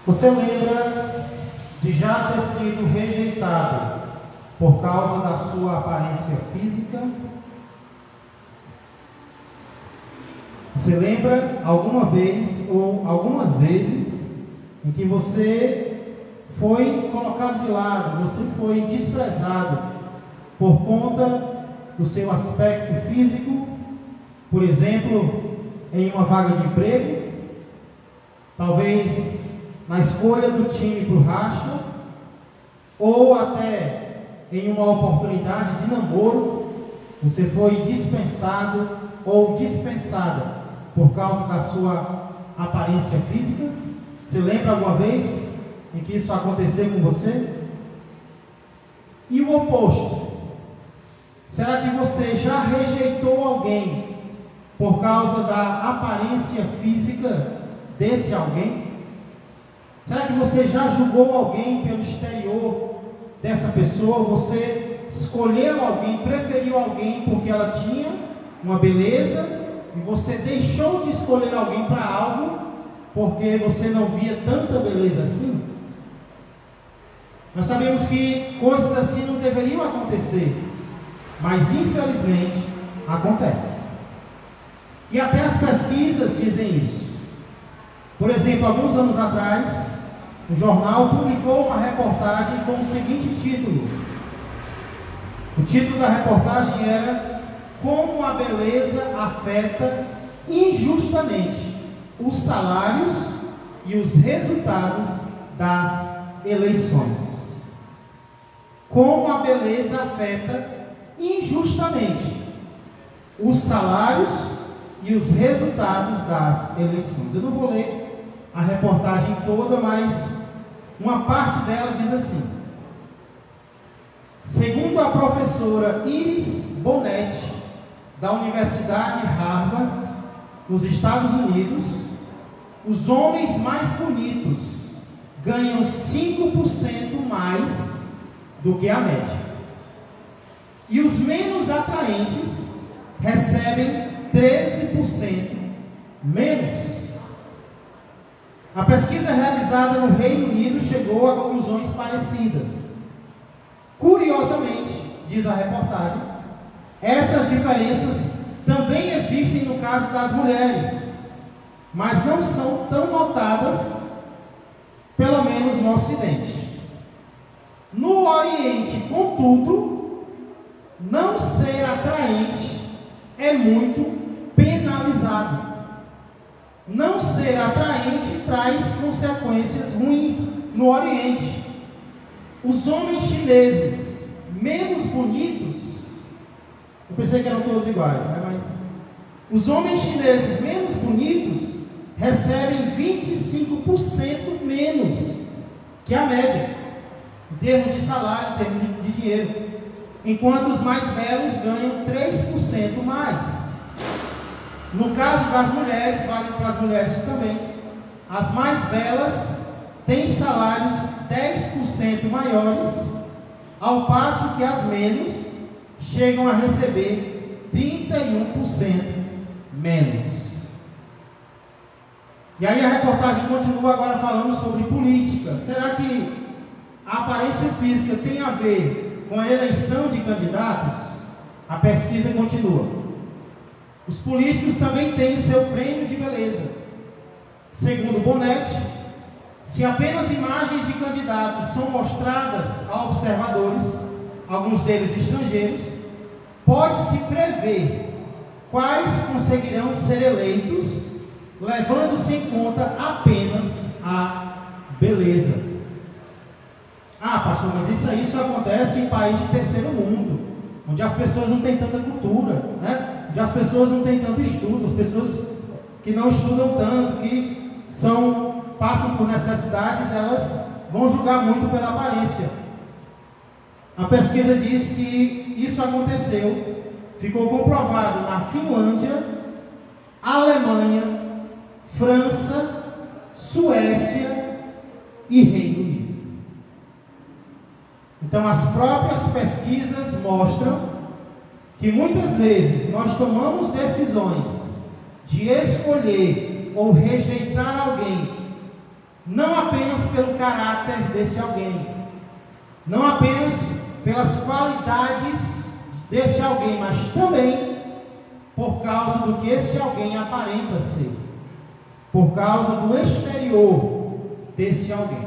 Você lembra de já ter sido rejeitado por causa da sua aparência física? Você lembra alguma vez ou algumas vezes em que você foi colocado de lado, você foi desprezado por conta do seu aspecto físico? Por exemplo, em uma vaga de emprego, talvez na escolha do time para o racha, ou até em uma oportunidade de namoro, você foi dispensado ou dispensada por causa da sua aparência física. Você lembra alguma vez em que isso aconteceu com você? E o oposto? Será que você já rejeitou alguém por causa da aparência física desse alguém? Será que você já julgou alguém pelo exterior dessa pessoa? Você escolheu alguém, preferiu alguém porque ela tinha uma beleza, e você deixou de escolher alguém para algo porque você não via tanta beleza assim? Nós sabemos que coisas assim não deveriam acontecer, mas infelizmente acontecem. E até as pesquisas dizem isso. Por exemplo, alguns anos atrás, um jornal publicou uma reportagem com o seguinte título. O título da reportagem era: Como a beleza afeta injustamente os salários e os resultados das eleições. Como a beleza afeta injustamente os salários e os resultados das eleições. Eu não vou ler a reportagem toda, mas uma parte dela diz assim: segundo a professora Iris Bonetti, da Universidade Harvard, nos Estados Unidos, os homens mais bonitos ganham 5% mais do que a média, e os menos atraentes recebem 13% menos. A pesquisa realizada no Reino Unido chegou a conclusões parecidas. Curiosamente, diz a reportagem, essas diferenças também existem no caso das mulheres, mas não são tão notadas, pelo menos no Ocidente. No Oriente, contudo, não ser atraente é muito penalizado. Não ser atraente traz consequências ruins no Oriente. Os homens chineses menos bonitos, eu pensei que eram todos iguais, né? Mas os homens chineses menos bonitos recebem 25% menos que a média, em termos de salário, em termos de dinheiro, enquanto os mais belos ganham 3% mais. No caso das mulheres, vale para as mulheres também, as mais belas têm salários 10% maiores, ao passo que as menos chegam a receber 31% menos. E aí a reportagem continua agora falando sobre política. Será que a aparência física tem a ver com a eleição de candidatos? A pesquisa continua. Os políticos também têm o seu prêmio de beleza. Segundo Bonetti, se apenas imagens de candidatos são mostradas a observadores, alguns deles estrangeiros, pode-se prever quais conseguirão ser eleitos, levando-se em conta apenas a beleza. Ah, pastor, mas isso aí só acontece em países de terceiro mundo, onde as pessoas não têm tanta cultura, né? Onde as pessoas não têm tanto estudo, as pessoas que não estudam tanto, que passam por necessidades, elas vão julgar muito pela aparência. A pesquisa diz que isso aconteceu, ficou comprovado na Finlândia, Alemanha, França, Suécia e Reino Unido. Então as próprias pesquisas mostram que muitas vezes nós tomamos decisões de escolher ou rejeitar alguém, não apenas pelo caráter desse alguém, não apenas pelas qualidades desse alguém, mas também por causa do que esse alguém aparenta ser, por causa do exterior desse alguém.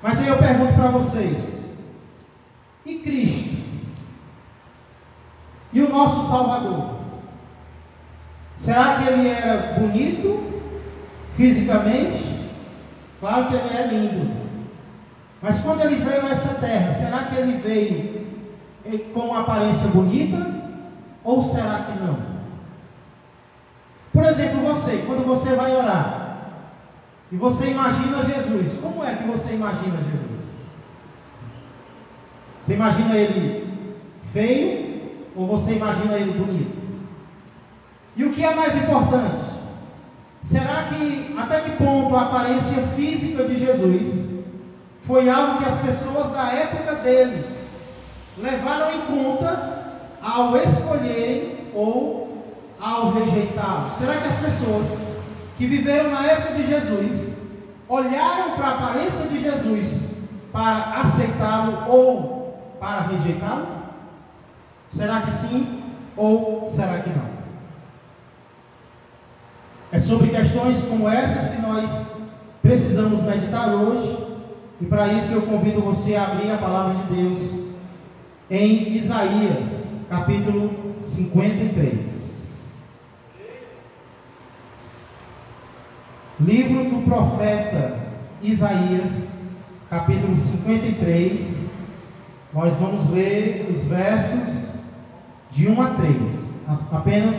Mas aí eu pergunto para vocês: e Cristo? E o nosso Salvador? Será que ele era bonito fisicamente? Claro que ele é lindo. Mas quando ele veio a essa terra, será que ele veio com uma aparência bonita? Ou será que não? Por exemplo, quando você vai orar e você imagina Jesus, como é que você imagina Jesus? Você imagina ele feio ou você imagina ele bonito? E o que é mais importante? Será que, até que ponto a aparência física de Jesus foi algo que as pessoas da época dele levaram em conta ao escolherem ou ao rejeitá-lo? Será que as pessoas que viveram na época de Jesus olharam para a aparência de Jesus para aceitá-lo ou para rejeitá-lo? Será que sim ou será que não? É sobre questões como essas que nós precisamos meditar hoje, e para isso eu convido você a abrir a palavra de Deus em Isaías, capítulo 53. Livro do profeta Isaías, capítulo 53. Nós vamos ler os versos de 1 a 3, apenas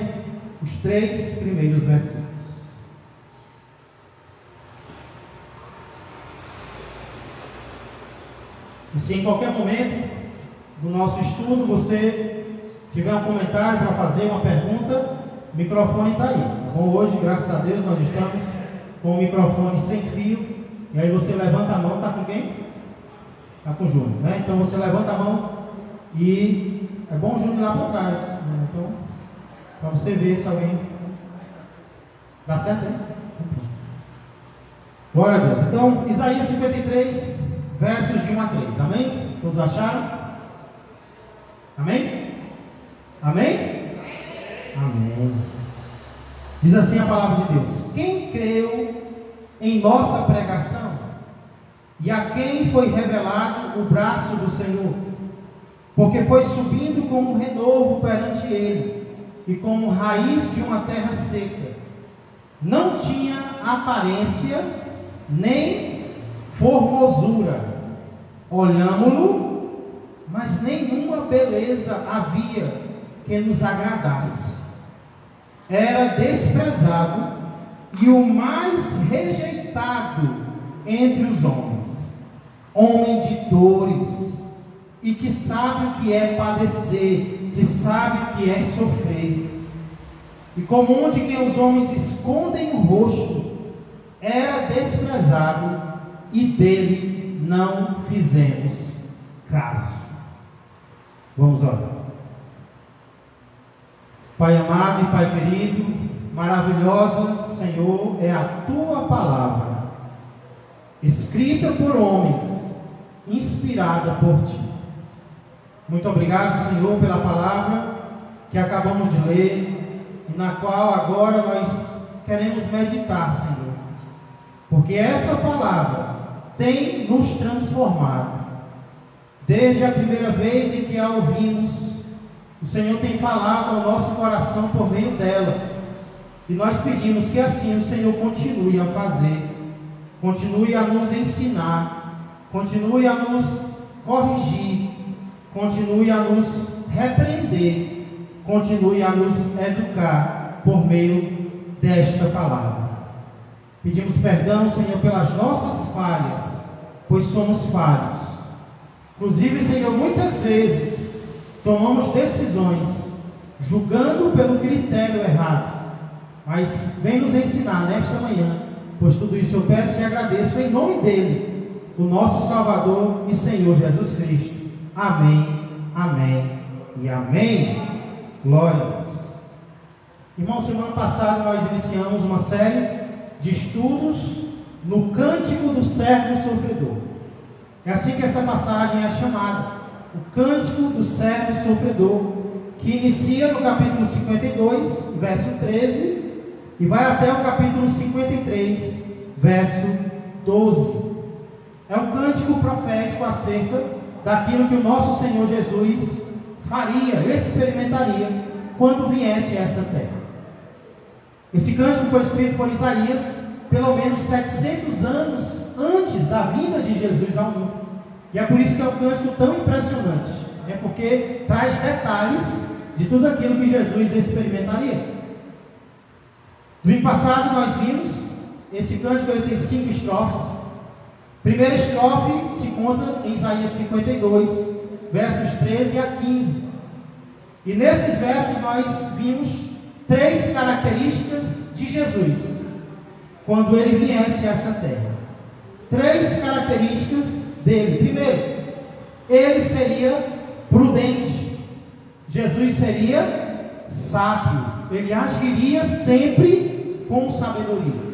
os 3 primeiros versículos. E se em qualquer momento do nosso estudo você tiver um comentário para fazer, uma pergunta, o microfone está aí. Bom, hoje, graças a Deus, nós estamos com o microfone sem fio. E aí você levanta a mão, está com quem? Está com o Júnior, né? Então você levanta a mão e é bom o Júnior ir lá para trás, né? Então, para você ver se alguém... Dá certo aí? Glória a Deus. Então, Isaías 53, versos de 1 a 3, amém? Todos acharam? Amém? Amém? Amém. Diz assim a palavra de Deus: quem creu em nossa pregação, e a quem foi revelado o braço do Senhor? Porque foi subindo como um renovo perante ele, e como raiz de uma terra seca. Não tinha aparência, nem formosura. Olhámo-lo, mas nenhuma beleza havia que nos agradasse. Era desprezado e o mais rejeitado entre os homens, homem de dores, e que sabe o que é padecer, que sabe o que é sofrer. E como um de quem os homens escondem o rosto, era desprezado, e dele não fizemos caso. Vamos orar. Pai amado e Pai querido, maravilhosa, Senhor, é a Tua palavra, escrita por homens, inspirada por Ti. Muito obrigado, Senhor, pela palavra que acabamos de ler, e na qual agora nós queremos meditar, Senhor, porque essa palavra tem nos transformado. Desde a primeira vez em que a ouvimos, o Senhor tem falado ao nosso coração por meio dela, e nós pedimos que assim o Senhor continue a fazer, continue a nos ensinar, continue a nos corrigir, continue a nos repreender, continue a nos educar por meio desta palavra. Pedimos perdão, Senhor, pelas nossas falhas, pois somos falhos. Inclusive, Senhor, muitas vezes tomamos decisões julgando pelo critério errado, mas vem nos ensinar nesta manhã, pois tudo isso eu peço e agradeço em nome dele, o nosso Salvador e Senhor Jesus Cristo. Amém, amém e amém. Glória a Deus. Irmão, semana passada nós iniciamos uma série de estudos no cântico do servo sofredor. É assim que essa passagem é chamada, o cântico do servo sofredor, que inicia no capítulo 52, verso 13, e vai até o capítulo 53, verso 12. É um cântico profético acerca daquilo que o nosso Senhor Jesus faria, experimentaria, quando viesse a essa terra. Esse cântico foi escrito por Isaías pelo menos 700 anos antes da vinda de Jesus ao mundo. E é por isso que é um cântico tão impressionante, porque traz detalhes de tudo aquilo que Jesus experimentaria. Domingo passado nós vimos, esse cântico ele tem 5 estrofes. Primeira estrofe se encontra em Isaías 52, versos 13 a 15. E nesses versos nós vimos 3 características de Jesus, quando ele viesse a essa terra. 3 características dele. Primeiro, ele seria prudente. Jesus seria sábio. Ele agiria sempre com sabedoria.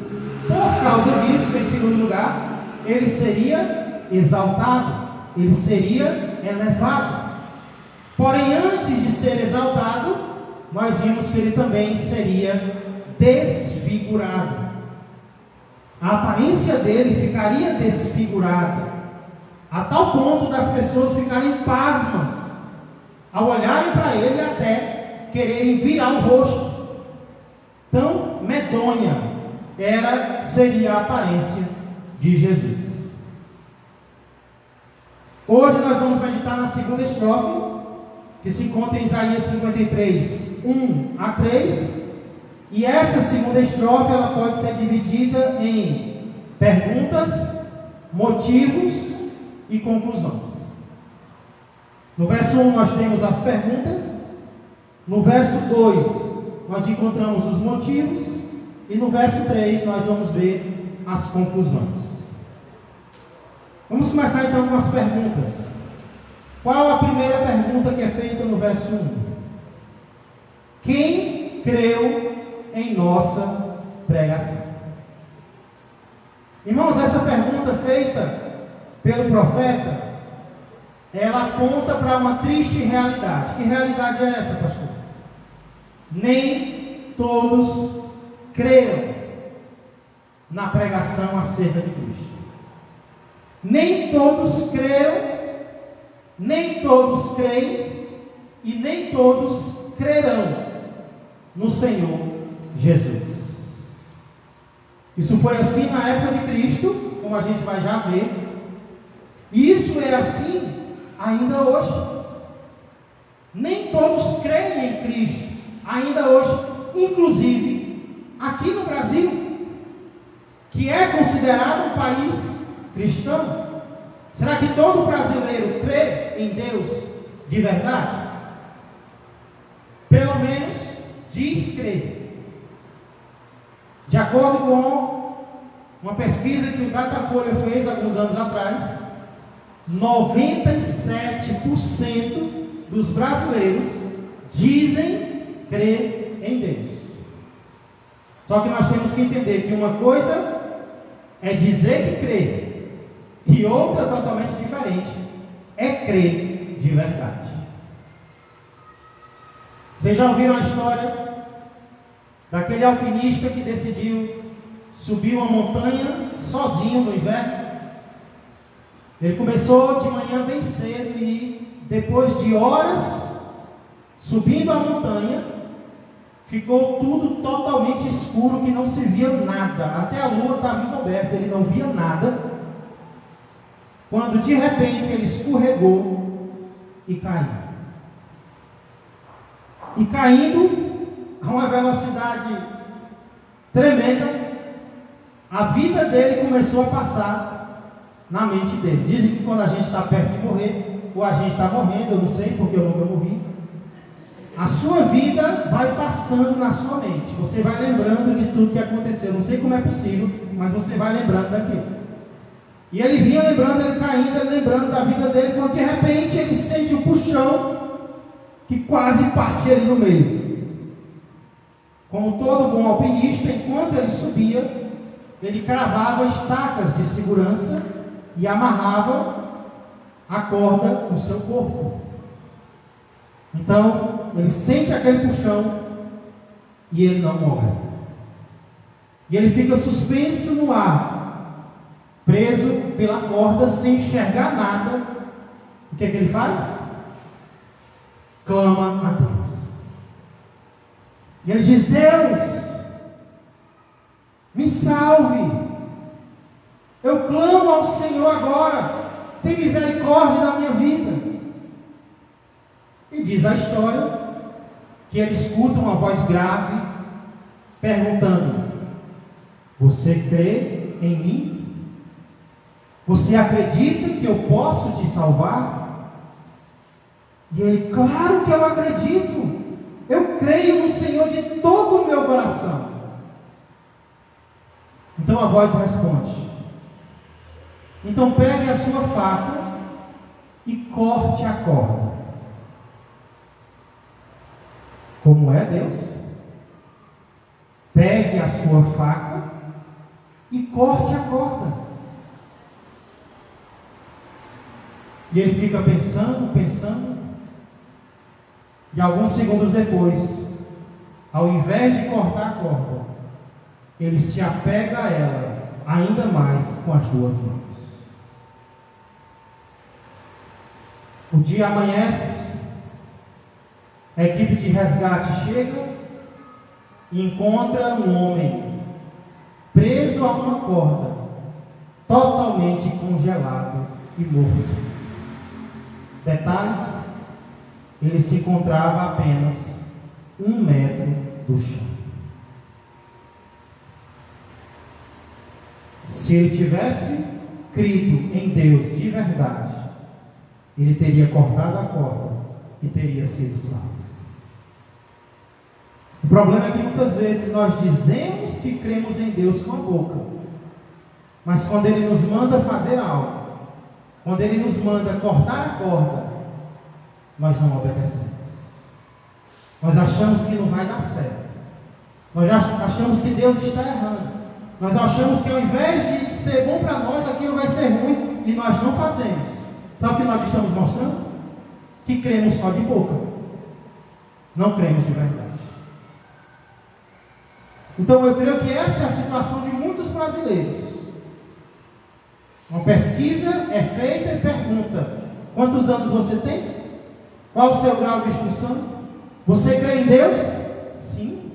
Por causa disso, em segundo lugar, ele seria exaltado. Ele seria elevado. Porém, antes de ser exaltado, nós vimos que ele também seria desfigurado. A aparência dele ficaria desfigurada, a tal ponto das pessoas ficarem pasmas ao olharem para ele, até quererem virar o rosto. Tão medonha seria a aparência de Jesus. Hoje nós vamos meditar na segunda estrofe, que se encontra em Isaías 53, 1 a 3. E essa segunda estrofe ela pode ser dividida em perguntas, motivos e conclusões. No verso 1 nós temos as perguntas, no verso 2 nós encontramos os motivos, e no verso 3 nós vamos ver as conclusões. Vamos começar então com as perguntas. Qual a primeira pergunta que é feita no verso 1? Quem creu em nossa pregação? Irmãos, essa pergunta feita pelo profeta, ela aponta para uma triste realidade. Que realidade é essa, pastor? Nem todos creram na pregação acerca de Cristo. Nem todos creram, nem todos creem e nem todos crerão no Senhor Jesus. Isso foi assim na época de Cristo, como a gente vai já ver. E isso é assim ainda hoje. Nem todos creem em Cristo ainda hoje, inclusive aqui no Brasil, que é considerado um país cristão. Será que todo brasileiro crê em Deus de verdade? Pelo menos diz crer. De acordo com uma pesquisa que o Datafolha fez alguns anos atrás, 97% dos brasileiros dizem crer em Deus. Só que nós temos que entender que uma coisa é dizer que crê, e outra totalmente diferente é crer de verdade. Vocês já ouviram a história daquele alpinista que decidiu subir uma montanha sozinho no inverno? Ele começou de manhã bem cedo e depois de horas subindo a montanha, ficou tudo totalmente escuro, que não se via nada. Até a lua estava encoberta, ele não via nada. Quando de repente ele escorregou e caiu. E caindo a uma velocidade tremenda, a vida dele começou a passar na mente dele. Dizem que quando a gente está perto de morrer, ou a gente está morrendo, eu não sei porque eu nunca morri, a sua vida vai passando na sua mente. Você vai lembrando de tudo que aconteceu. Não sei como é possível, mas você vai lembrando daquilo. E ele vinha lembrando, ele caindo, ele lembrando da vida dele, quando de repente ele sente um puxão que quase parte ele no meio. Como todo bom alpinista, enquanto ele subia, ele cravava estacas de segurança e amarrava a corda no seu corpo. Então, ele sente aquele puxão e ele não morre. E ele fica suspenso no ar, preso pela corda, sem enxergar nada. O que é que ele faz? Clama a Deus. E ele diz: Deus, me salve. Eu clamo ao Senhor agora. Tem misericórdia da minha vida. E diz a história que ele escuta uma voz grave perguntando: você crê em mim? Você acredita que eu posso te salvar? E ele: claro que eu acredito. Eu creio no Senhor de todo o meu coração. Então a voz responde: então pegue a sua faca e corte a corda. Como é Deus? Pegue a sua faca e corte a corda. E ele fica pensando, e alguns segundos depois, ao invés de cortar a corda, ele se apega a ela ainda mais com as duas mãos. O dia amanhece, a equipe de resgate chega e encontra um homem preso a uma corda, totalmente congelado e morto. Detalhe: ele se encontrava a apenas 1 metro do chão. Se ele tivesse crido em Deus de verdade, ele teria cortado a corda e teria sido salvo. O problema é que muitas vezes nós dizemos que cremos em Deus com a boca, mas quando Ele nos manda fazer algo, quando Ele nos manda cortar a corda, nós não obedecemos. Nós achamos que não vai dar certo. Nós achamos que Deus está errando. Nós achamos que ao invés de ser bom para nós, aquilo vai ser ruim, e nós não fazemos. Sabe o que nós estamos mostrando? Que cremos só de boca, não cremos de verdade. Então eu creio que essa é a situação de muitos brasileiros. Uma pesquisa é feita e pergunta: quantos anos você tem? Qual o seu grau de instrução? Você crê em Deus? Sim.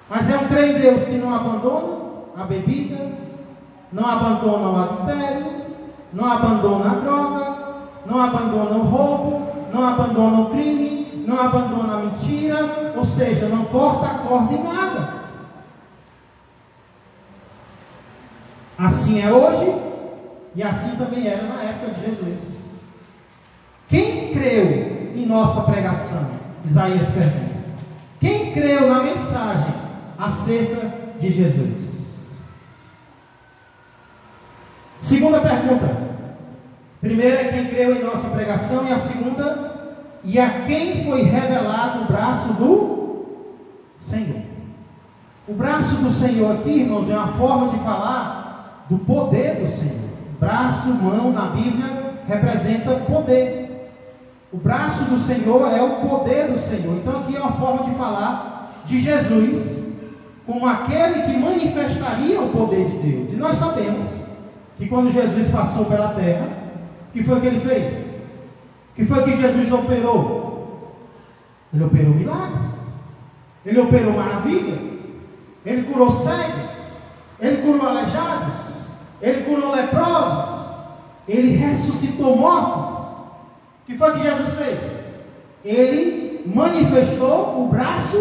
Mas é um crer em Deus que não abandona a bebida, não abandona o adultério, não abandona a droga, não abandona o roubo, não abandona o crime, não abandona a mentira, ou seja, não corta a corda em nada. Assim é hoje, e assim também era na época de Jesus. Quem creu em nossa pregação? Isaías pergunta. Quem creu na mensagem acerca de Jesus? Segunda pergunta. Primeira é quem creu em nossa pregação, e a segunda, e a quem foi revelado o braço do Senhor. O braço do Senhor aqui, irmãos, é uma forma de falar do poder do Senhor. Braço, mão na Bíblia representa poder. O braço do Senhor é o poder do Senhor. Então aqui é uma forma de falar de Jesus como aquele que manifestaria o poder de Deus. E nós sabemos que quando Jesus passou pela terra, o que foi que ele fez? O que foi que Jesus operou? Ele operou milagres, ele operou maravilhas, ele curou cegos, ele curou aleijados, ele curou leprosos, ele ressuscitou mortos. O que foi que Jesus fez? Ele manifestou o braço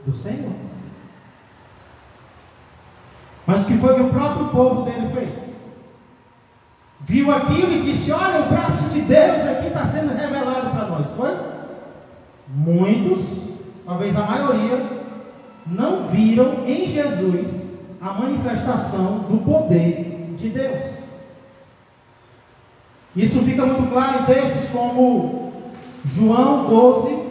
do Senhor. Mas o que foi que o próprio povo dele fez? Viu aquilo e disse: olha, o braço de Deus aqui está sendo revelado para nós. Foi? Muitos, talvez a maioria, não viram em Jesus a manifestação do poder de Deus. Isso fica muito claro em textos como João 12,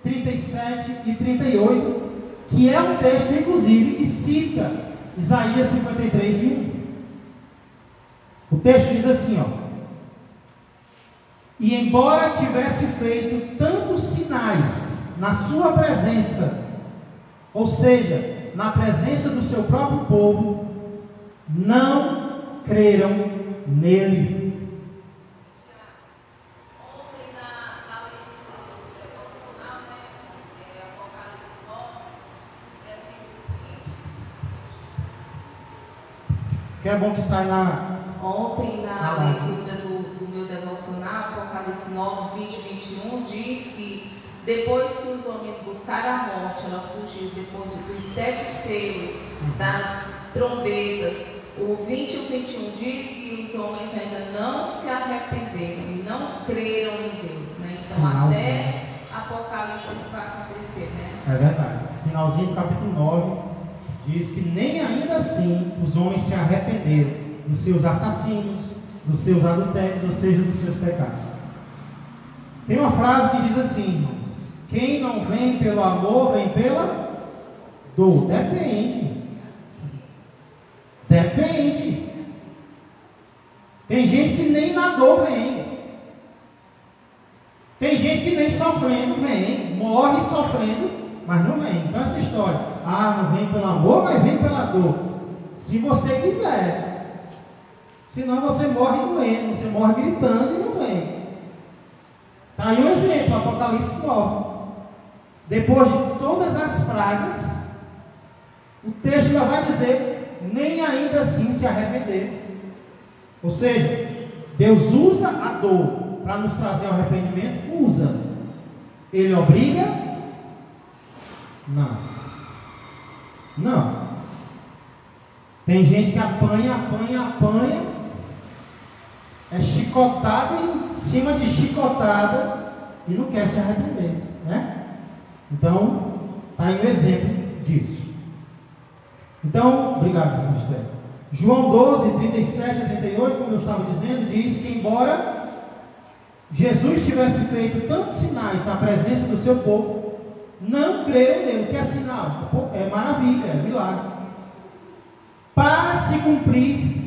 37 e 38, que é um texto, inclusive, que cita cita Isaías 53:1. O texto diz assim, ó: e embora tivesse feito tantos sinais na sua presença, ou seja, na presença do seu próprio povo, não creram nele. Ontem na leitura do devocional, Apocalipse 9, é assim o seguinte. Que é bom que sai na... Ontem na leitura do meu devocional, Apocalipse 9, 20, 21, diz que depois que os homens buscaram a morte, ela fugiu depois dos 7 selos, das trombetas. O 20 e o 21 diz que os homens ainda não se arrependeram e não creram em Deus, né? Então até Apocalipse isso vai acontecer, né? É verdade. Finalzinho do capítulo 9 diz que nem ainda assim os homens se arrependeram dos seus assassinos, dos seus adultérios, ou seja, dos seus pecados. Tem uma frase que diz assim, irmãos: quem não vem pelo amor, vem pela dor. Depende. Depende. Tem gente que nem na dor vem. Tem gente que nem sofrendo vem. Morre sofrendo, mas não vem. Então essa história, não vem pelo amor, mas vem pela dor. Se você quiser. Senão você morre doendo, você morre gritando e não vem. Está aí um exemplo, Apocalipse 9. Depois de todas as pragas, o texto ainda vai dizer, nem ainda assim se arrepender. Ou seja, Deus usa a dor para nos trazer ao arrependimento? Usa. Ele obriga? Não. Não. Tem gente que apanha, é chicotada em cima de chicotada e não quer se arrepender, né? Então, está aí um exemplo disso. Então, obrigado, ministério. João 12, 37 a 38, como eu estava dizendo, diz que embora Jesus tivesse feito tantos sinais na presença do seu povo, não creram nele. O que é sinal? É maravilha, é milagre. Para se cumprir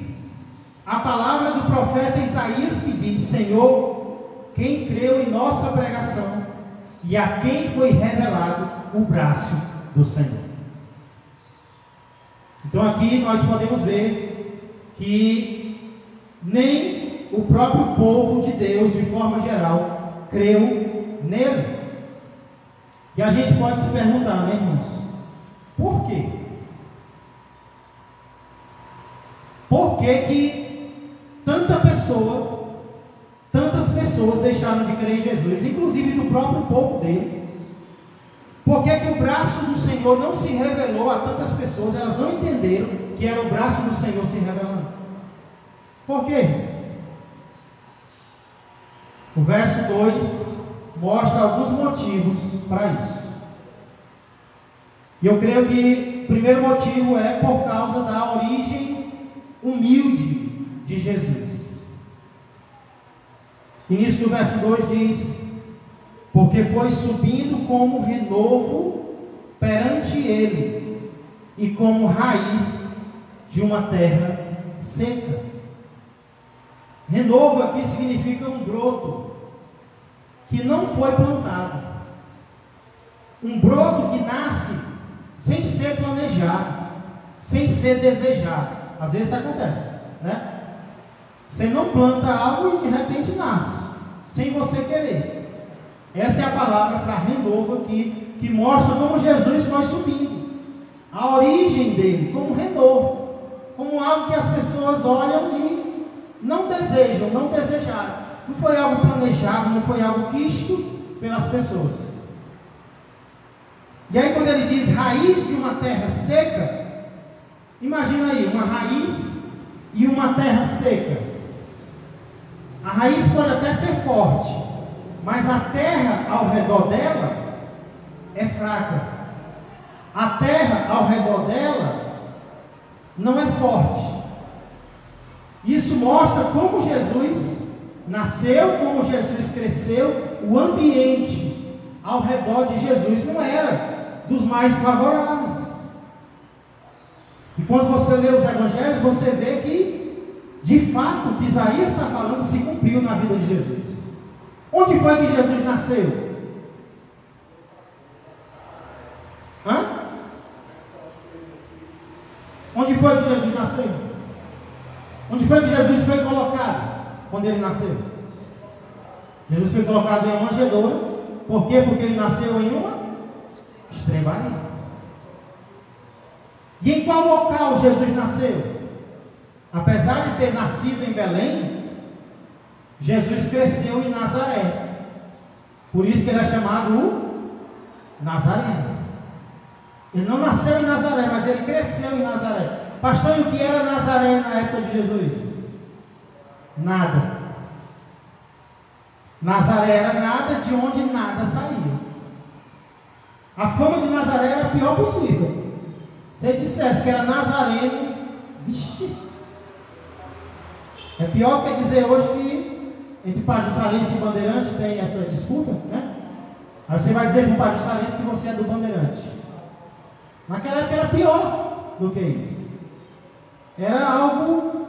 a palavra do profeta Isaías, que diz: Senhor, quem creu em nossa pregação e a quem foi revelado o braço do Senhor. Então aqui nós podemos ver que nem o próprio povo de Deus, de forma geral, creu nele. E a gente pode se perguntar, né, irmãos? Por quê? Por que tantas pessoas deixaram de crer em Jesus, inclusive do próprio povo dele? Por que o braço do Senhor não se revelou a tantas pessoas? Elas não entenderam que era o braço do Senhor se revelando. Por quê? O verso 2 mostra alguns motivos para isso. E eu creio que o primeiro motivo é por causa da origem humilde de Jesus. Início do verso 2 diz: porque foi subindo como renovo perante ele, e como raiz de uma terra seca. Renovo aqui significa um broto que não foi plantado, um broto que nasce sem ser planejado, sem ser desejado. Às vezes isso acontece, né? Você não planta algo e de repente nasce, sem você querer. Essa é a palavra para renovo aqui, que mostra como Jesus foi subindo, a origem dele, como renovo, como algo que as pessoas olham e não desejam, não desejaram. Não foi algo planejado, não foi algo quisto pelas pessoas. E aí quando ele diz raiz de uma terra seca, imagina aí, uma raiz e uma terra seca. A raiz pode até ser forte, mas a terra ao redor dela é fraca. A terra ao redor dela não é forte. Isso mostra como Jesus nasceu, como Jesus cresceu. O ambiente ao redor de Jesus não era dos mais favoráveis. E quando você lê os evangelhos, você vê que, de fato, o que Isaías está falando se cumpriu na vida de Jesus. Onde foi que Jesus nasceu? Onde foi que Jesus nasceu? Onde foi que Jesus foi colocado quando ele nasceu? Jesus foi colocado em uma manjedoura. Por quê? Porque ele nasceu em uma estrebaria. E em qual local Jesus nasceu? Apesar de ter nascido em Belém, Jesus cresceu em Nazaré. Por isso que ele é chamado o Nazareno. Ele não nasceu em Nazaré, mas ele cresceu em Nazaré. Pastor, e o que era Nazaré na época de Jesus? Nada. Nazaré era nada de onde nada saía. A fama de Nazaré era a pior possível. Se ele dissesse que era nazareno, vixi. É pior que dizer hoje que entre Pajussarense e Bandeirante tem essa disputa, né? Aí você vai dizer para o Pajussarense que você é do Bandeirante. Naquela época era pior do que isso. Era algo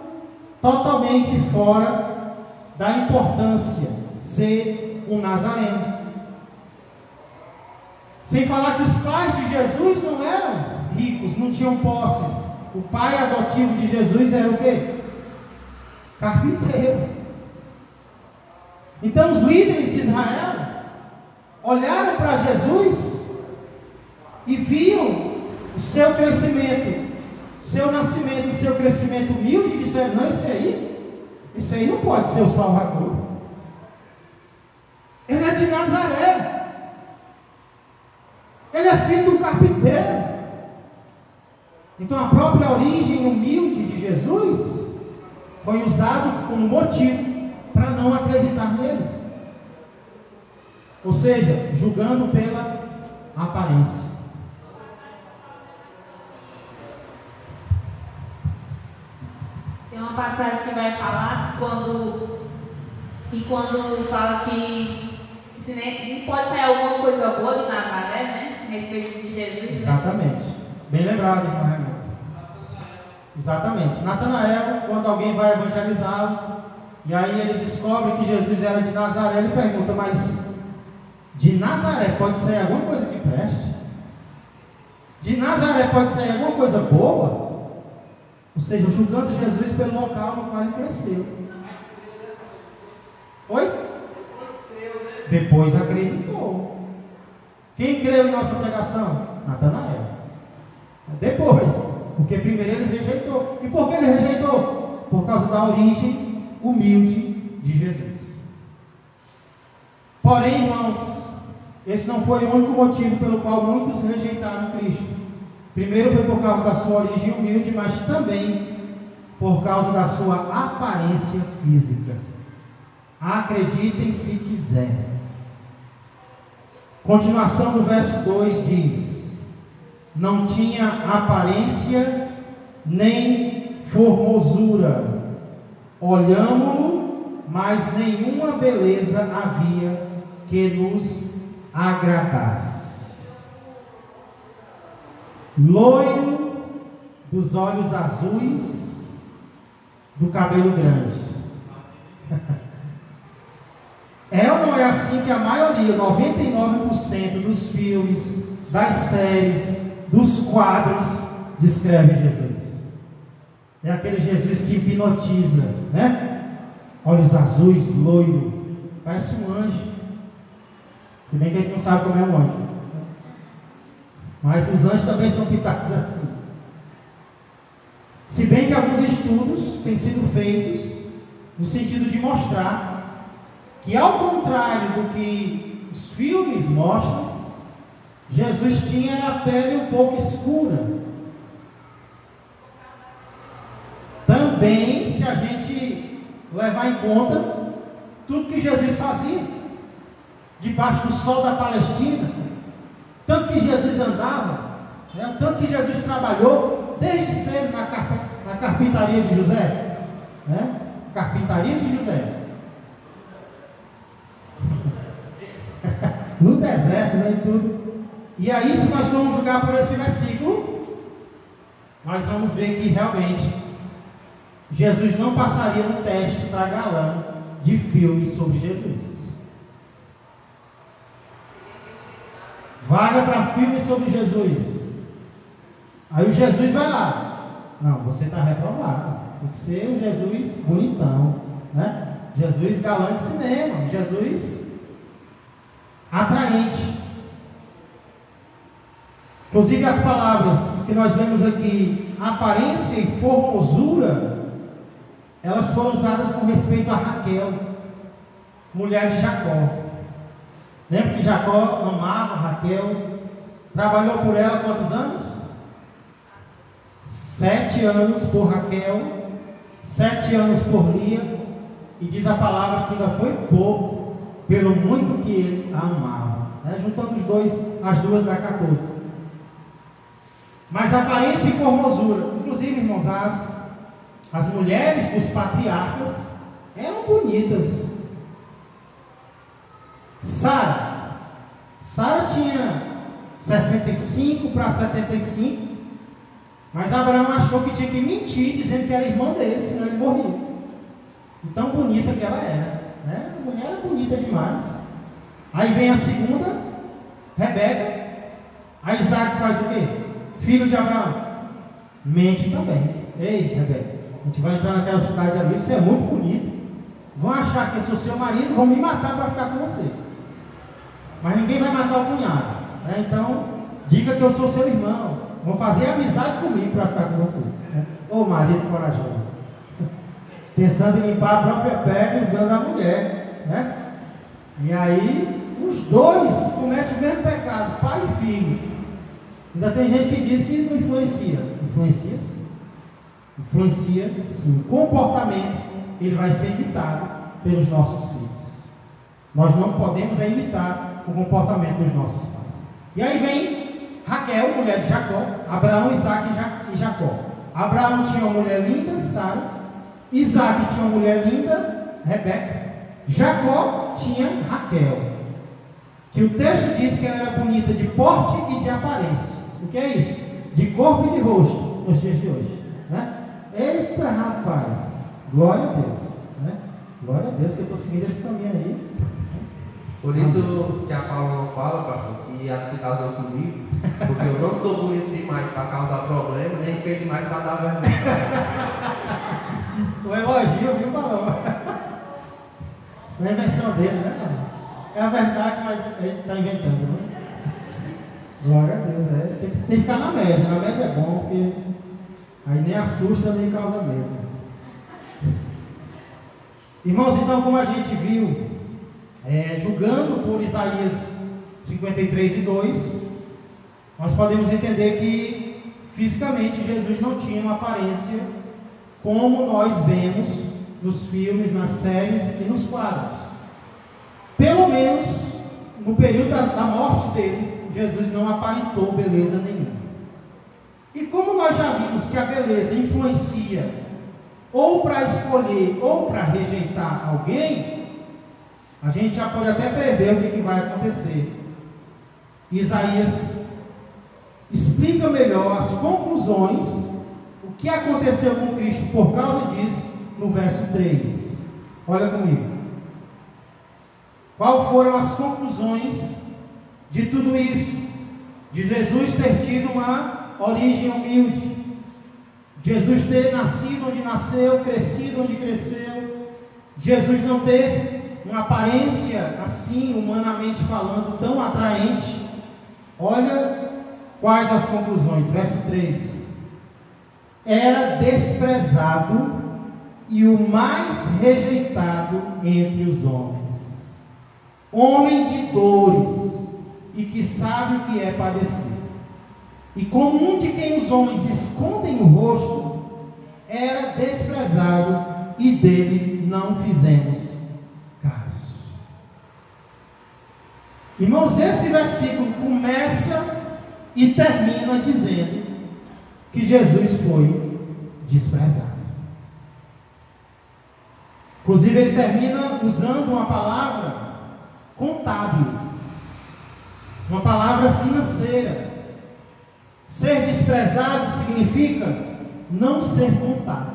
totalmente fora da importância ser um nazareno. Sem falar que os pais de Jesus não eram ricos, não tinham posses. O pai adotivo de Jesus era o quê? Carpinteiro. Então os líderes de Israel olharam para Jesus e viam o seu crescimento, o seu nascimento, o seu crescimento humilde, e disseram: não, esse aí não pode ser o Salvador. Ele é de Nazaré. Ele é filho do carpinteiro. Então a própria origem humilde de Jesus foi usado como motivo para não acreditar nele. Ou seja, julgando pela aparência. Tem uma passagem que vai falar quando fala que não pode sair alguma coisa boa de Nazaré, né? A respeito de Jesus. Exatamente. Bem lembrado, irmão Raimundo. Exatamente. Natanael, quando alguém vai evangelizá-lo, e aí ele descobre que Jesus era de Nazaré, ele pergunta: mas de Nazaré pode sair alguma coisa que preste? De Nazaré pode sair alguma coisa boa? Ou seja, julgando Jesus pelo local no qual ele cresceu. Oi? Depois acreditou. Quem creu em nossa pregação? Natanael. Depois, porque primeiro ele rejeitou. E por que ele rejeitou? Por causa da origem humilde de Jesus. Porém, irmãos, esse não foi o único motivo pelo qual muitos rejeitaram Cristo. Primeiro foi por causa da sua origem humilde, mas também por causa da sua aparência física. Acreditem se quiserem. Continuação do verso 2 diz: não tinha aparência nem formosura, olhámo-lo, mas nenhuma beleza havia que nos agradasse. Loiro, dos olhos azuis, do cabelo grande. É ou não é assim que a maioria, 99% dos filmes, das séries, dos quadros, descreve Jesus? É aquele Jesus que hipnotiza, né? Olhos azuis, loiro, parece um anjo. Se bem que a gente não sabe como é um anjo. Mas os anjos também são pintados assim. Se bem que alguns estudos têm sido feitos no sentido de mostrar que, ao contrário do que os filmes mostram, Jesus tinha a pele um pouco escura. Também, se a gente levar em conta tudo que Jesus fazia debaixo do sol da Palestina, tanto que Jesus andava, né? Tanto que Jesus trabalhou desde cedo na carpintaria de José, né? Carpintaria de José. No deserto, né, e tudo. E aí, se nós formos julgar por esse versículo, nós vamos ver que realmente Jesus não passaria no teste para galã de filme sobre Jesus. Vaga para filme sobre Jesus. Aí o Jesus vai lá. Não, você está reprovado. Tem que ser um Jesus bonitão, né? Jesus galã de cinema, Jesus atraente. Inclusive as palavras que nós vemos aqui, aparência e formosura, elas foram usadas com respeito a Raquel, mulher de Jacó. Lembra que Jacó amava Raquel, trabalhou por ela quantos anos? 7 anos por Raquel, 7 anos por Lia, e diz a palavra que ainda foi pouco, pelo muito que ele a amava, né? Juntando as duas dá 14. Mas aparência e formosura, inclusive, irmãos, as mulheres dos patriarcas eram bonitas. Sara tinha 65 para 75, mas Abraão achou que tinha que mentir, dizendo que era irmã dele, senão ele morria. E tão bonita que ela era, né? A mulher era bonita demais. Aí vem a segunda, Rebeca. Aí Isaac faz o quê? Filho de Abraão, mente também. Ei, Rebeca, a gente vai entrar naquela cidade ali, você é muito bonito, vão achar que eu sou seu marido, vão me matar para ficar com você, mas ninguém vai matar o cunhado, né? Então, diga que eu sou seu irmão, vão fazer amizade comigo para ficar com você, né? Ô marido corajoso, pensando em limpar a própria pele usando a mulher, né? E aí, os dois cometem o mesmo pecado, pai e filho. Ainda tem gente que diz que não influencia. Influencia sim. Influencia sim. O comportamento, ele vai ser imitado pelos nossos filhos. Nós não podemos imitar o comportamento dos nossos pais. E aí vem Raquel, mulher de Jacó, Abraão, Isaac e Jacó. Abraão tinha uma mulher linda, Sara. Isaac tinha uma mulher linda, Rebeca. Jacó tinha Raquel, que o texto diz que ela era bonita de porte e de aparência. O que é isso? De corpo e de rosto, nos dias de hoje, né? Eita, rapaz, glória a Deus, né? Glória a Deus que eu estou seguindo esse caminho aí. Por isso que a Paula não fala, pastor, que ela se casou comigo, porque eu não sou bonito demais para causar problema, nem feio demais para dar vergonha. O elogio, viu, Paloma? É a invenção dele, né? É a verdade, mas ele está inventando, né? Glória a Deus, tem que ficar na média. Na média é bom, porque aí nem assusta, nem causa medo. Irmãos, então, como a gente viu, julgando por Isaías 53:2, nós podemos entender que fisicamente Jesus não tinha uma aparência como nós vemos nos filmes, nas séries e nos quadros. Pelo menos no período da morte dele, Jesus não aparentou beleza nenhuma. E como nós já vimos que a beleza influencia ou para escolher ou para rejeitar alguém, a gente já pode até prever o que vai acontecer. Isaías explica melhor as conclusões, o que aconteceu com Cristo por causa disso, no verso 3. Olha comigo. Quais foram as conclusões de tudo isso? De Jesus ter tido uma origem humilde, Jesus ter nascido onde nasceu, crescido onde cresceu, Jesus não ter uma aparência assim, humanamente falando, tão atraente. Olha quais as conclusões, verso 3. Era desprezado e o mais rejeitado entre os homens, homem de dores e que sabe o que é padecer. E como um de quem os homens escondem o rosto, era desprezado e dele não fizemos caso. Irmãos, esse versículo começa e termina dizendo que Jesus foi desprezado. Inclusive ele termina usando uma palavra contábil, uma palavra financeira. Ser desprezado significa não ser contado.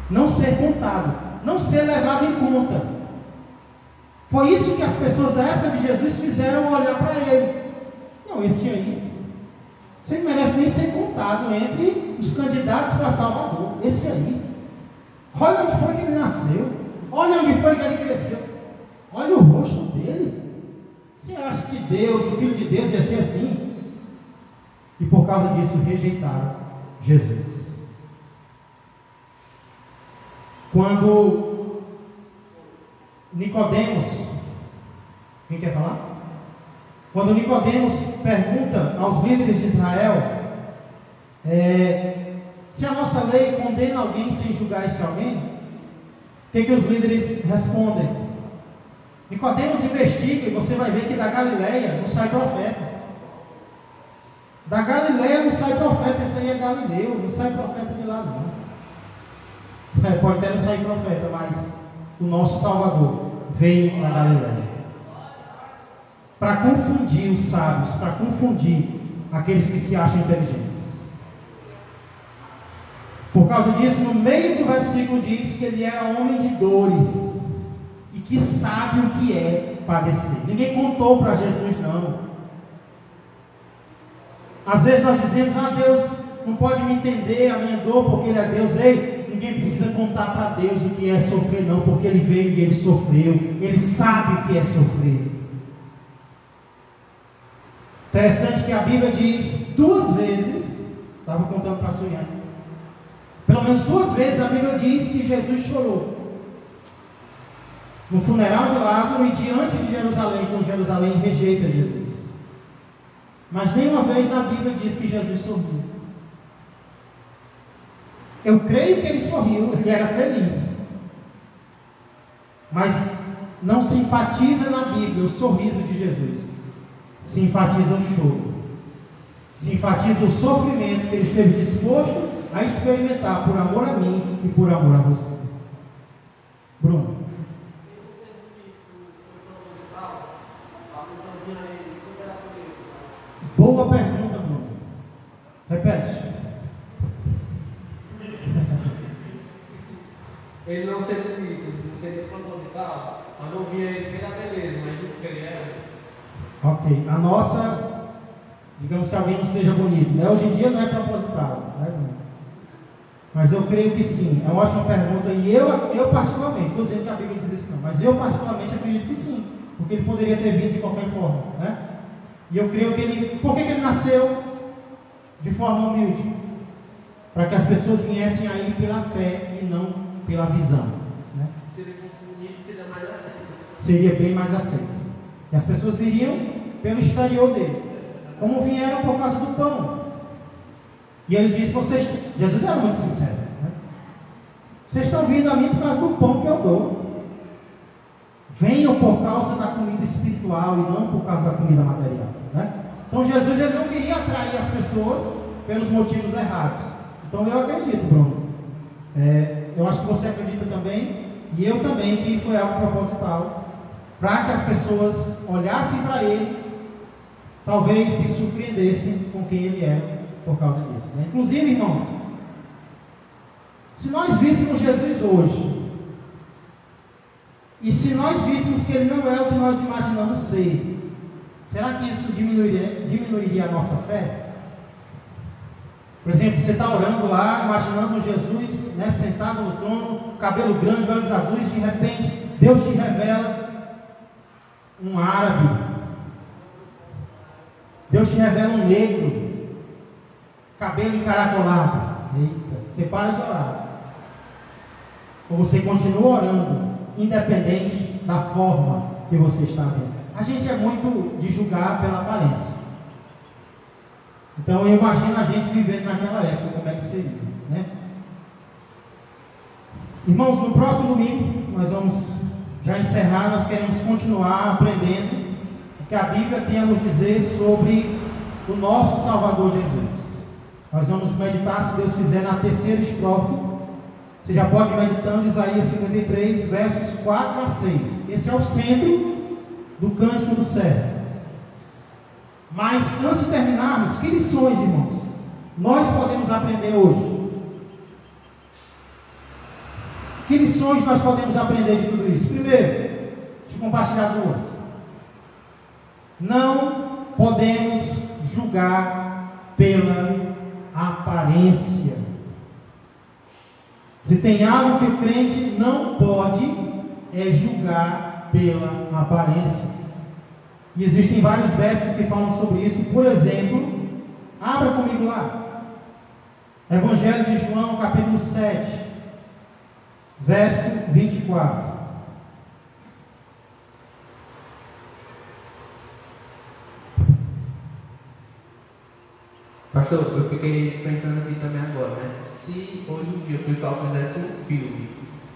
Não ser contado, não ser levado em conta. Foi isso que as pessoas da época de Jesus fizeram ao olhar para ele. Não, esse aí, você não merece nem ser contado entre os candidatos para Salvador. Esse aí, olha onde foi que ele nasceu, olha onde foi que ele cresceu, olha o rosto dele. Você acha que Deus, o Filho de Deus, ia ser assim? E por causa disso rejeitaram Jesus. Quando Nicodemos, quem quer falar? Quando Nicodemos pergunta aos líderes de Israel, se a nossa lei condena alguém sem julgar esse alguém, o que os líderes respondem? Nicodemos investiga e você vai ver que da Galileia não sai profeta. Da Galileia não sai profeta, esse aí é Galileu, não sai profeta de lá não. Pode até não sair profeta, mas o nosso Salvador veio da Galileia. Para confundir os sábios, para confundir aqueles que se acham inteligentes. Por causa disso, no meio do versículo diz que ele era homem de dores e que sabe o que é padecer. Ninguém contou para Jesus não. Às vezes nós dizemos, Deus não pode me entender a minha dor porque Ele é Deus. Ei, ninguém precisa contar para Deus o que é sofrer não, porque Ele veio e Ele sofreu. Ele sabe o que é sofrer. Interessante que a Bíblia diz 2 vezes, estava contando para a Suiane, pelo menos 2 vezes a Bíblia diz que Jesus chorou. No funeral de Lázaro e diante de Jerusalém, quando Jerusalém rejeita Jesus. Mas nenhuma vez na Bíblia diz que Jesus sorriu. Eu creio que ele sorriu, ele era feliz. Mas não se enfatiza na Bíblia o sorriso de Jesus. Se enfatiza o choro. Se enfatiza o sofrimento que ele esteve disposto a experimentar por amor a mim e por amor a você. Bruno. Boa pergunta, Bruno. Repete. Ele não seria proposital, mas não via ele pela beleza, mas o que ele era. Ok. A nossa, digamos que alguém não seja bonito, né? Hoje em dia não é proposital, né? Mas eu creio que sim. É uma ótima pergunta. E eu particularmente, estou dizendo que a Bíblia diz isso não, mas eu particularmente acredito que sim. Porque ele poderia ter vindo de qualquer forma, né? E eu creio que ele... Por que ele nasceu de forma humilde? Para que as pessoas viessem a ele pela fé e não pela visão, né? Se ele fosse bonito, seria mais aceito. Seria bem mais aceito. E as pessoas viriam pelo exterior dele, como vieram por causa do pão. E ele disse, Jesus era muito sincero, né? Vocês estão vindo a mim por causa do pão que eu dou. Venham por causa da comida espiritual e não por causa da comida material, né? Então Jesus ele não queria atrair as pessoas pelos motivos errados. Então eu acredito, Bruno. Eu acho que você acredita também, e eu também, que foi algo proposital, para que as pessoas olhassem para ele, talvez se surpreendessem com quem ele é por causa disso, né? Inclusive, irmãos, se nós víssemos Jesus hoje, e se nós víssemos que ele não é o que nós imaginamos ser, será que isso diminuiria a nossa fé? Por exemplo, você está orando lá, imaginando Jesus, né, sentado no trono, cabelo grande, olhos azuis, de repente, Deus te revela um árabe, Deus te revela um negro, cabelo encaracolado. Eita, você para de orar. Ou você continua orando, independente da forma que você está vendo. A gente é muito de julgar pela aparência. Então eu imagino a gente vivendo naquela época, como é que seria, né? Irmãos, no próximo domingo nós vamos já encerrar, nós queremos continuar aprendendo o que a Bíblia tem a nos dizer sobre o nosso Salvador Jesus. Nós vamos meditar, se Deus quiser, na 3ª estrofe. Você já pode ir meditando Isaías 53, versos 4 a 6. Esse é o centro do Cântico do Servo. Mas antes de terminarmos, que lições, irmãos, nós podemos aprender hoje? Que lições nós podemos aprender de tudo isso? Primeiro, deixa eu compartilhar duas. Não podemos julgar pela aparência. Se tem algo que o crente não pode, é julgar pela aparência. E existem vários versos que falam sobre isso. Por exemplo, abra comigo lá, Evangelho de João, capítulo 7, verso 24. Pastor, eu fiquei pensando aqui também agora, né? Se hoje em dia o pessoal fizesse um filme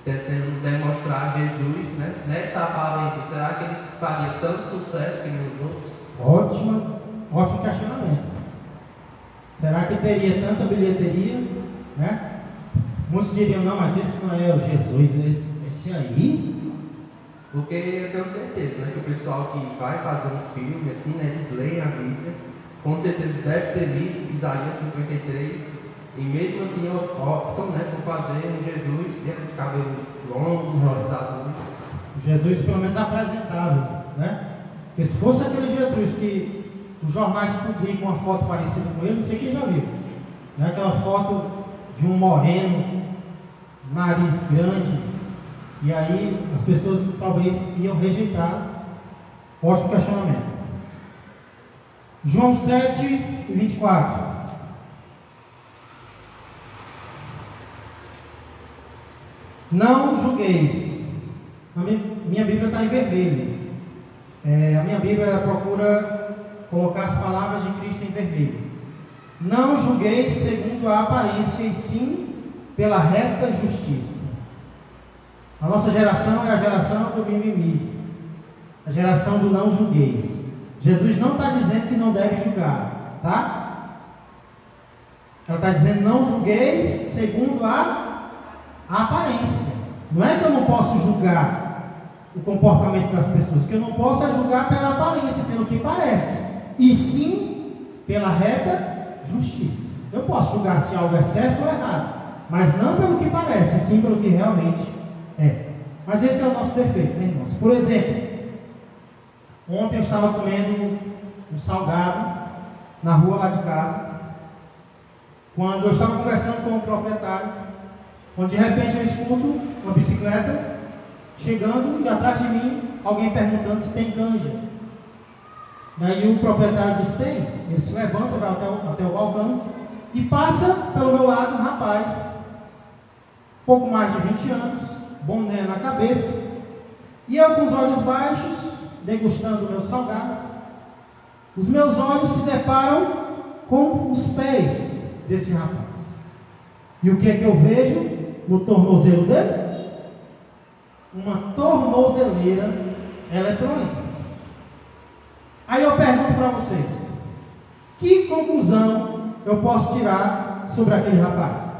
tentando demonstrar Jesus, né? Nessa aparência, será que ele faria tanto sucesso que nos outros? Ótimo questionamento. Será que teria tanta bilheteria, né? Muitos diriam, não, mas esse não é o Jesus, esse aí? Porque eu tenho certeza, né, que o pessoal que vai fazer um filme, assim, né, eles leem a Bíblia, com certeza deve ter lido Isaías 53, e mesmo assim optam, né, por fazer um Jesus de cabelos longos, olhos azuis. Jesus pelo menos apresentável, né? Porque se fosse aquele Jesus que os jornais publicam uma foto parecida com ele, não sei quem já viu, né? Aquela foto de um moreno, nariz grande, e aí as pessoas talvez iam rejeitar. Ótimo questionamento. João 7, 24. Não julgueis. Minha Bíblia está em vermelho. A minha Bíblia procura colocar as palavras de Cristo em vermelho. Não julgueis segundo a aparência, e sim pela reta justiça. A nossa geração é a geração do mimimi, a geração do não julgueis. Jesus não está dizendo que não deve julgar, tá? Ela está dizendo não julgueis segundo a aparência. Não é que eu não posso julgar o comportamento das pessoas, que eu não posso é julgar pela aparência, pelo que parece, e sim pela reta justiça. Eu posso julgar se algo é certo ou errado, mas não pelo que parece, sim pelo que realmente é. Mas esse é o nosso defeito, né, irmãos? Por exemplo, ontem eu estava comendo um salgado na rua lá de casa, quando eu estava conversando com o proprietário, quando de repente eu escuto uma bicicleta chegando e atrás de mim alguém perguntando se tem canja. Daí o proprietário diz: tem. Ele se levanta, vai até o balcão e passa pelo meu lado um rapaz, pouco mais de 20 anos, boné na cabeça, e eu com os olhos baixos, degustando o meu salgado. Os meus olhos se deparam com os pés desse rapaz. E o que é que eu vejo no tornozelo dele? Uma tornozeleira eletrônica. Aí eu pergunto para vocês: que conclusão eu posso tirar sobre aquele rapaz?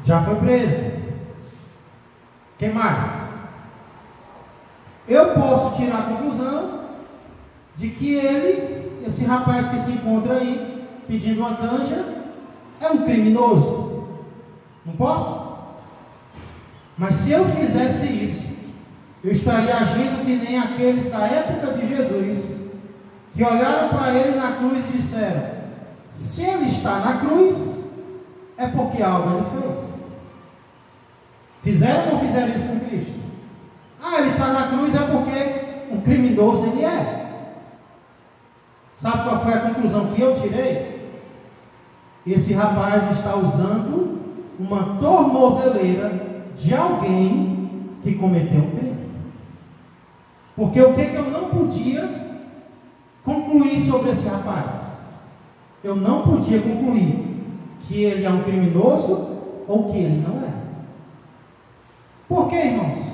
Já foi preso. Quem mais? Eu posso tirar a conclusão de que esse rapaz que se encontra aí pedindo uma canja, é um criminoso. Não posso? Mas se eu fizesse isso, eu estaria agindo que nem aqueles da época de Jesus, que olharam para ele na cruz e disseram: se ele está na cruz, é porque algo ele fez. Fizeram ou não fizeram isso com Cristo? Ele está na cruz é porque um criminoso ele é. Sabe qual foi a conclusão que eu tirei? Esse rapaz está usando uma tornozeleira de alguém que cometeu um crime. Porque o que eu não podia concluir sobre esse rapaz? Eu não podia concluir que ele é um criminoso ou que ele não é. Por quê, irmãos?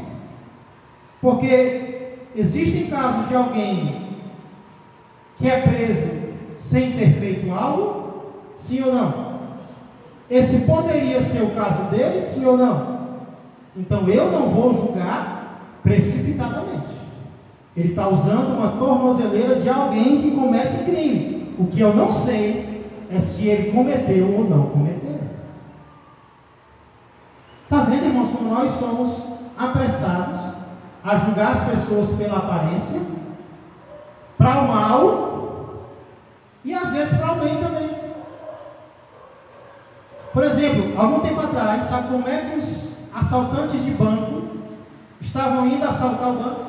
Porque existem casos de alguém que é preso sem ter feito algo, sim ou não? Esse poderia ser o caso dele, sim ou não? Então eu não vou julgar precipitadamente. Ele está usando uma tornozeleira de alguém que comete crime. O que eu não sei é se ele cometeu ou não cometeu. Está vendo, irmãos, como nós somos apressados a julgar as pessoas pela aparência, para o mal e às vezes para o bem também. Por exemplo, algum tempo atrás, sabe como é que os assaltantes de banco estavam indo assaltar o banco?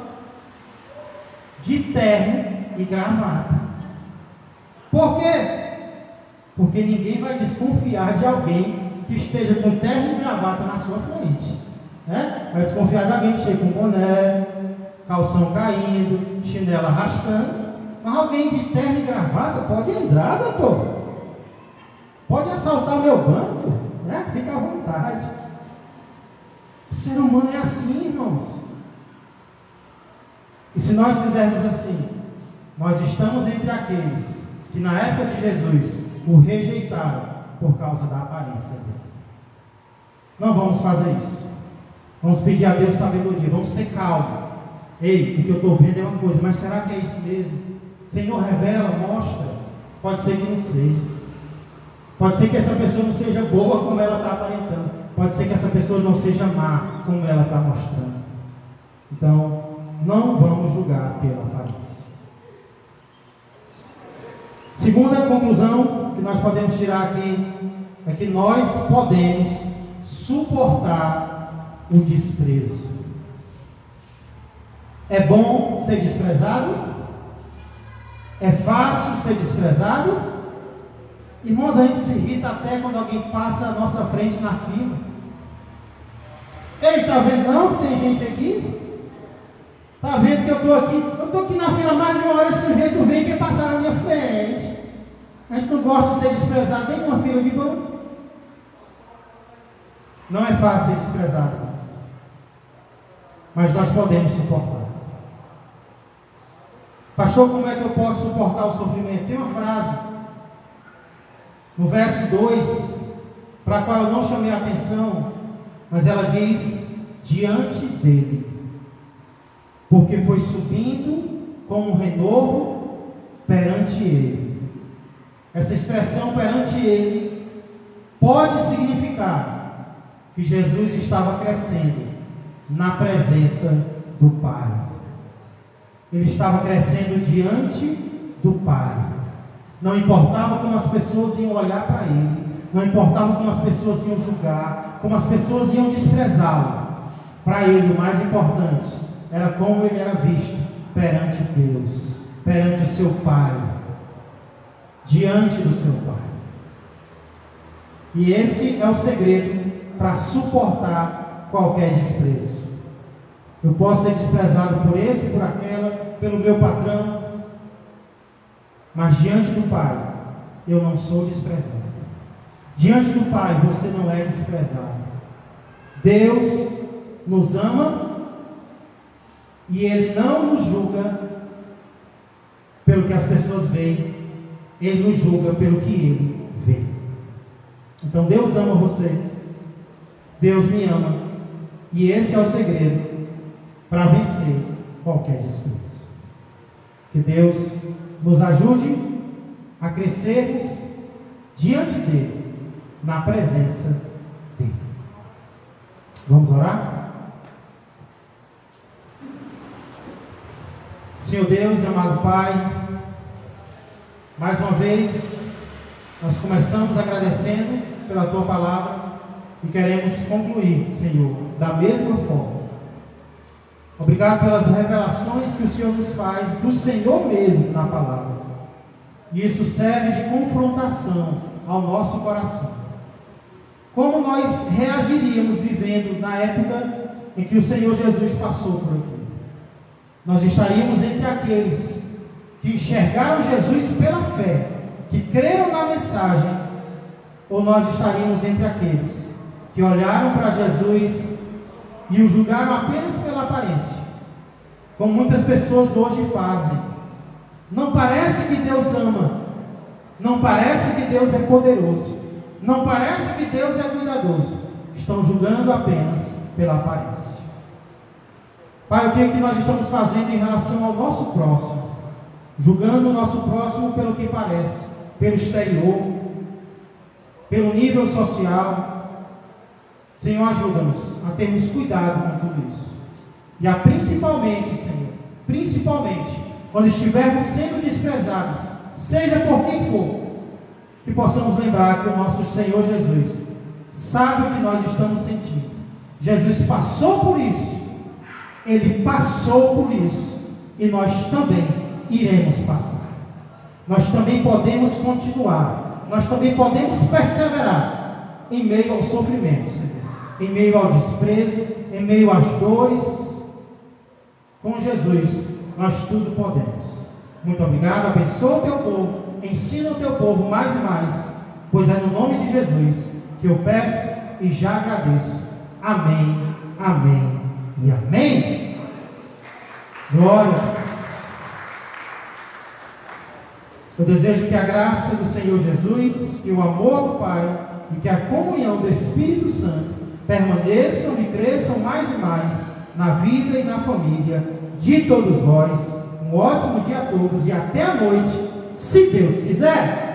De terno e gravata. Por quê? Porque ninguém vai desconfiar de alguém que esteja com terno e gravata na sua frente, né? Vai desconfiar de alguém que chega com boné, calção caindo, chinela arrastando. Mas alguém de terno e gravata pode entrar, doutor. Pode assaltar meu banco, né? Fica à vontade. O ser humano é assim, irmãos. E se nós fizermos assim, nós estamos entre aqueles que na época de Jesus o rejeitaram por causa da aparência dele. Não vamos fazer isso. Vamos pedir a Deus sabedoria, vamos ter calma. Ei, o que eu estou vendo é uma coisa, mas será que é isso mesmo? Senhor, revela, mostra. Pode ser que não seja. Pode ser que essa pessoa não seja boa como ela está aparentando. Pode ser que essa pessoa não seja má como ela está mostrando. Então, não vamos julgar pela aparência. Segunda conclusão que nós podemos tirar aqui é que nós podemos suportar o desprezo. É bom ser desprezado? É fácil ser desprezado? Irmãos, a gente se irrita até quando alguém passa à nossa frente na fila. Ei, está vendo não que tem gente aqui? Está vendo que eu estou aqui? Eu estou aqui na fila mais de uma hora, esse sujeito vem e quer passar na minha frente. A gente não gosta de ser desprezado nem numa fila de banco. Não é fácil ser desprezado, mas nós podemos suportar. Pastor, como é que eu posso suportar o sofrimento? Tem uma frase no verso 2, para a qual eu não chamei a atenção, mas ela diz: diante dele, porque foi subindo como um renovo perante ele. Essa expressão perante ele pode significar que Jesus estava crescendo na presença do Pai. Ele estava crescendo diante do Pai. Não importava como as pessoas iam olhar para ele, não importava como as pessoas iam julgar, como as pessoas iam desprezá-lo. Para ele, o mais importante era como ele era visto perante Deus, perante o seu Pai, diante do seu Pai. E esse é o segredo para suportar qualquer desprezo. Eu posso ser desprezado por esse, por aquela, pelo meu patrão, mas diante do Pai, eu não sou desprezado. Diante do Pai, você não é desprezado. Deus nos ama e Ele não nos julga pelo que as pessoas veem, Ele nos julga pelo que Ele vê. Então Deus ama você, Deus me ama, e esse é o segredo para vencer qualquer desprezo. Que Deus nos ajude a crescermos diante dele, na presença dele. Vamos orar? Senhor Deus e amado Pai, mais uma vez nós começamos agradecendo pela Tua palavra e queremos concluir, Senhor, da mesma forma. Obrigado pelas revelações que o Senhor nos faz do Senhor mesmo na palavra. E isso serve de confrontação ao nosso coração. Como nós reagiríamos vivendo na época em que o Senhor Jesus passou por aqui? Nós estaríamos entre aqueles que enxergaram Jesus pela fé, que creram na mensagem, ou nós estaríamos entre aqueles que olharam para Jesus e o julgaram apenas pela aparência, como muitas pessoas hoje fazem? Não parece que Deus ama, não parece que Deus é poderoso, não parece que Deus é cuidadoso, estão julgando apenas pela aparência. Pai, o que é que nós estamos fazendo em relação ao nosso próximo? Julgando o nosso próximo pelo que parece, pelo exterior, pelo nível social. Senhor, ajuda-nos a termos cuidado com tudo isso. E a principalmente, Senhor, principalmente, quando estivermos sendo desprezados, seja por quem for, que possamos lembrar que o nosso Senhor Jesus sabe o que nós estamos sentindo. Jesus passou por isso. Ele passou por isso. E nós também iremos passar. Nós também podemos continuar. Nós também podemos perseverar em meio ao sofrimento, Senhor, em meio ao desprezo, em meio às dores. Com Jesus nós tudo podemos. Muito obrigado. Abençoa o teu povo. Ensina o teu povo mais e mais. Pois é no nome de Jesus que eu peço e já agradeço. Amém, amém e amém. Glória. Eu desejo que a graça do Senhor Jesus, que o amor do Pai e que a comunhão do Espírito Santo permaneçam e cresçam mais e mais na vida e na família de todos vós. Um ótimo dia a todos e até a noite, se Deus quiser.